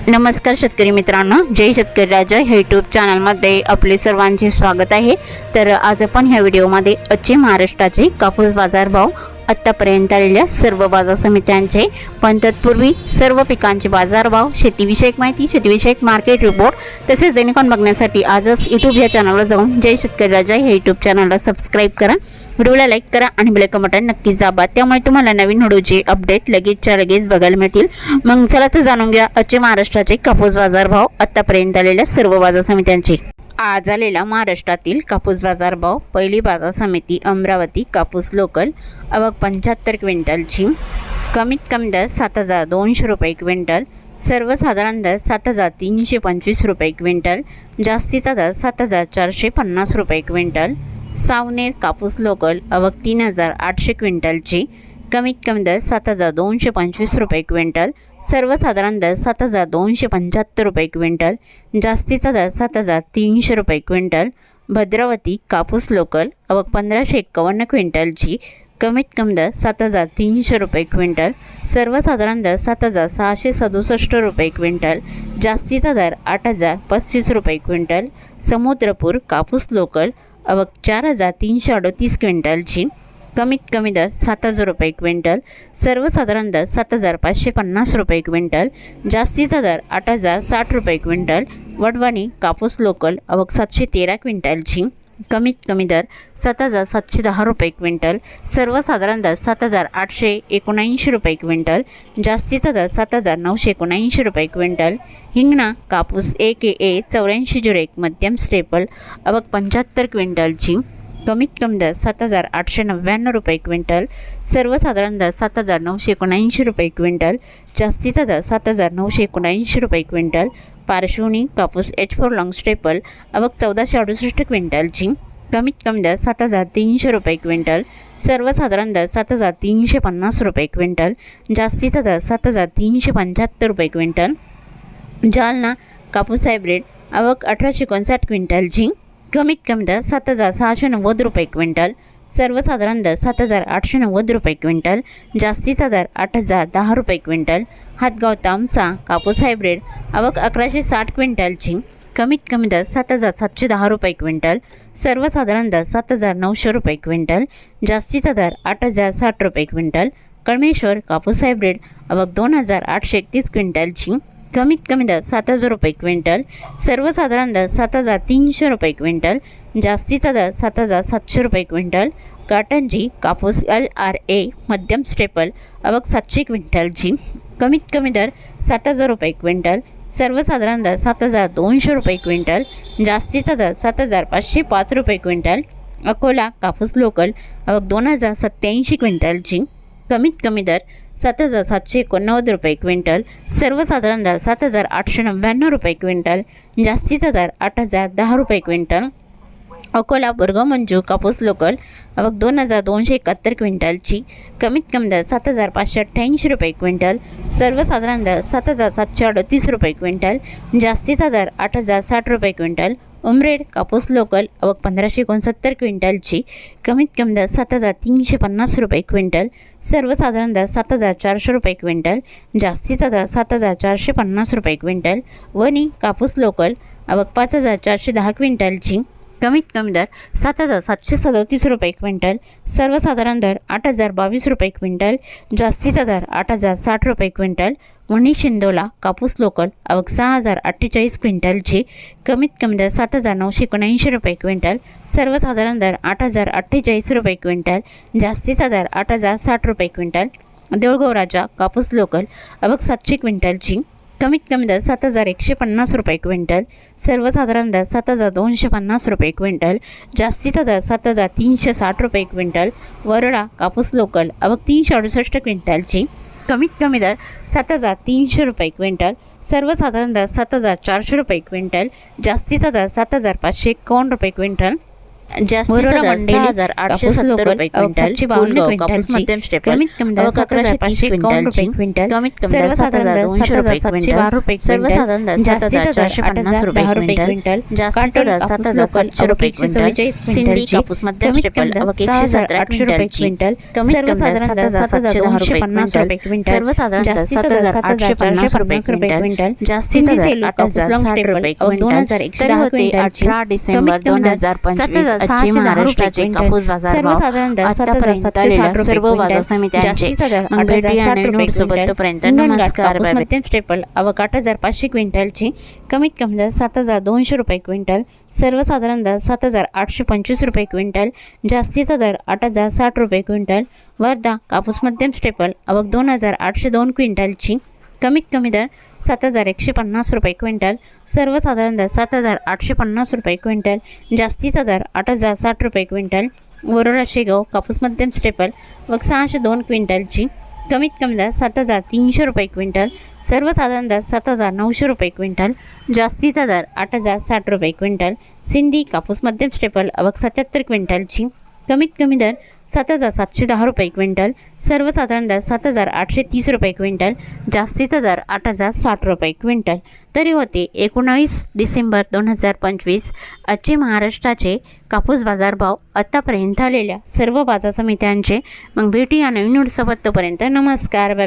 नमस्कार शेतकरी मित्रांनो, जय शेतकरी राजा हे यूट्यूब चॅनलमध्ये आपले सर्वांचे स्वागत आहे। तर आज आपण ह्या व्हिडिओमध्ये आजचे महाराष्ट्राचे कापूस बाजारभाव, आत्तापर्यंत आलेल्या सर्व बाजार समित्यांचे, पण तत्पूर्वी सर्व पिकांचे बाजारभाव, शेतीविषयक माहिती, शेतीविषयक मार्केट रिपोर्ट तसेच दैनिकांन बघण्यासाठी आजच यूट्यूब या चॅनलवर जाऊन जय शेतकरी राजा हे यूट्यूब चॅनलला सबस्क्राईब करा, व्हिडिओला लाईक करा आणि बेल आयकॉन बटन नक्कीच दाबा, त्यामुळे तुम्हाला नवीन व्हिडिओचे अपडेट लगेचच्या लगेच बघायला मिळतील। मग चला तर जाणून घ्या आजचे महाराष्ट्राचे कापूस बाजारभाव, आत्तापर्यंत आलेल्या सर्व बाजार समित्यांचे। आज आलेला महाराष्ट्रातील कापूस बाजारभाव। पहिली बाजार समिती अमरावती कापूस लोकल, आवक 75 क्विंटलची, कमीत कमी दर 7200 रुपये क्विंटल, सर्वसाधारण दर 7325 रुपये क्विंटल, जास्तीचा दर 7450 रुपये क्विंटल। सावनेर कापूस लोकल, आवक 3800 क्विंटलची, कमीत कमी दर 7225 रुपये क्विंटल, सर्वसाधारण दर 7275 रुपये क्विंटल, जास्तीचा दर 7300 रुपये क्विंटल। भद्रावती कापूस लोकल, आवक 1551 क्विंटलची, कमीत कमी दर 7300 रुपये क्विंटल, सर्वसाधारण दर 7667 रुपये क्विंटल, जास्तीचा दर 8035 रुपये क्विंटल। समुद्रपूर कापूस लोकल, आवक 4338 क्विंटलची, कमीत कमी दर 7000 रुपये क्विंटल, सर्वसाधारण दर 7550 रुपये क्विंटल, जास्तीचा दर 8060 रुपये क्विंटल। वडवणी कापूस लोकल, आवक 713 क्विंटलची, कमीत कमी दर 7710 रुपये क्विंटल, सर्वसाधारण दर 7879 रुपये क्विंटल, जास्तीचा दर 7979 रुपये क्विंटल। हिंगणा कापूस AKA 8401 मध्यम स्टेपल, आवक 75 क्विंटलची, कमीत कमी दर 7899 रुपये क्विंटल, सर्वसाधारण दर 7979 रुपये क्विंटल, जास्तीचा दर 7979 रुपये क्विंटल। पार्श्वनी कापूस H4 लॉंग स्टेपल, आवक 1468 क्विंटलची, कमीत कमी दर 7300 रुपये क्विंटल, सर्वसाधारण दर 7350 रुपये क्विंटल, जास्तीचा दर 7375 रुपये क्विंटल। जालना कापूस हायब्रिड, आवक 1859 क्विंटलची, कमीत कमी दर 7690 रुपये क्विंटल, सर्वसाधारण दर 7890 रुपये क्विंटल, जास्तीचा दर 8010 रुपये क्विंटल। हातगाव तामसा कापूस हायब्रिड, आवक 1160 क्विंटलची, कमीत कमी दर 7710 रुपये क्विंटल, सर्वसाधारण दर 7900 रुपये क्विंटल, जास्तीचा दर 8060 रुपये क्विंटल। कळमेश्वर कापूस हायब्रिड, आवक 2831 क्विंटलची, कमीत कमी दर 7000 रुपये क्विंटल, सर्वसाधारण दर 7300 रुपये क्विंटल, जास्तीचा दर 7700 रुपये क्विंटल। काटंजी कापूस LRA मध्यम स्टेपल, आवक 700 क्विंटलची, कमीत कमी दर 7000 रुपये क्विंटल, सर्वसाधारण दर 7200 रुपये क्विंटल, जास्तीचा दर 7505 रुपये क्विंटल। अकोला कापूस लोकल, आवक 2087 क्विंटलची, कमीत कमी दर 7789 रुपये क्विंटल, सर्वसाधारण दर 7899 रुपये क्विंटल, जास्तीचा दर 8010 रुपये क्विंटल। अकोला बुरगाव कापूस लोकल, आवक 2271 क्विंटलची, कमीत कमी दर 7588 रुपये क्विंटल, सर्वसाधारण दर 7738 रुपये क्विंटल, जास्तीचा दर 8060 रुपये क्विंटल। उमरेड कापूस लोकल, आवक 1569 क्विंटलची, कमीत कमी दर 7350 रुपये क्विंटल, सर्वसाधारण दर 7400 रुपये क्विंटल, जास्तीचा दर 7450 रुपये क्विंटल। वणी कापूस लोकल, आवक 5410 क्विंटलची, कमीत कमी दर 7737 रुपये क्विंटल, सर्वसाधारण दर 8022 रुपये क्विंटल, जास्तीचा दर 8060 रुपये क्विंटल। वणी शिंदोला कापूस लोकल, आवक 6048 क्विंटलची, कमीत कमी दर 7979 रुपये क्विंटल, सर्वसाधारण दर 8048 रुपये क्विंटल, जास्तीचा दर 8060 रुपये क्विंटल। देऊळगाव राजा कापूस लोकल, आवक 700 क्विंटलची, कमीत कमी दर 7150 रुपये क्विंटल, सर्वसाधारण दर 7250 रुपये क्विंटल, जास्तीचा दर 7360 रुपये क्विंटल। वरोडा कापूस लोकल, आवक 368 क्विंटलची, कमीत कमी दर 7300 रुपये क्विंटल, सर्वसाधारण दर 7400 रुपये क्विंटल, जास्तीचा दर 7551 रुपये क्विंटल। जास्तीत जास्त 6,870 रुपये क्विंटल, फुलगाव कापूस मध्यम स्टेपल कमीत कमी 11,500 क्विंटल, कमीत कमी 7,200 रुपये क्विंटल, सर्वसाधारण 7,450 रुपये क्विंटल, जास्तीत जास्त 7,700 रुपये क्विंटल, सिंधी कापूस मध्यम स्टेपल 1,800 रुपये क्विंटल, कमीत कमी 7,710 रुपये क्विंटल, सर्वसाधारण 7,850 रुपये क्विंटल, जास्तीत जास्त 8,060 रुपये क्विंटल. तर होते 18 डिसेंबर 2025 आजचे महाराष्ट्राचे कापूस बाजार भाव. आतापर्यंत आलेल्या सर्व बाजार समित्यांचे मग भेटूया नवीन व्हिडिओसोबत. तोपर्यंत नमस्कार. Bye bye. मध्यम स्टेपल आवक 8,500 क्विंटलची, कमीत कमी दर 7,200 रुपये क्विंटल, सर्वसाधारण दर 7,825 रुपये क्विंटल, जास्तीचा दर 8,060 रुपये क्विंटल. वर्धा कापूस मध्यम स्टेपल आवक 2,802 क्विंटलची, कमीत कमी दर 7,150 रुपये क्विंटल, सर्वसाधारण दर 7,850 रुपये क्विंटल, जास्तीचा दर 8,060 रुपये क्विंटल. वरोरा शेगाव कापूस मध्यम स्टेपल व 602 क्विंटलची, कमीत कमी दर 7,300 रुपये क्विंटल, सर्वसाधारण दर 7,900 रुपये क्विंटल, जास्तीचा दर 8,060 रुपये क्विंटल. सिंधी कापूस मध्यम स्टेपल आवक 77 क्विंटलची, कमीत कमी दर 7,710 रुपये क्विंटल, सर्वसाधारण दर 7,830 रुपये क्विंटल, जास्तीचा दर 8,060 रुपये क्विंटल. तरी होते 19 डिसेंबर 2025 आजचे महाराष्ट्राचे कापूस बाजारभाव. आत्तापर्यंत आलेल्या सर्व बाजार समित्यांचे मग भेटूया नवीन व्हिडिओसोबत. तोपर्यंत नमस्कार. बाय.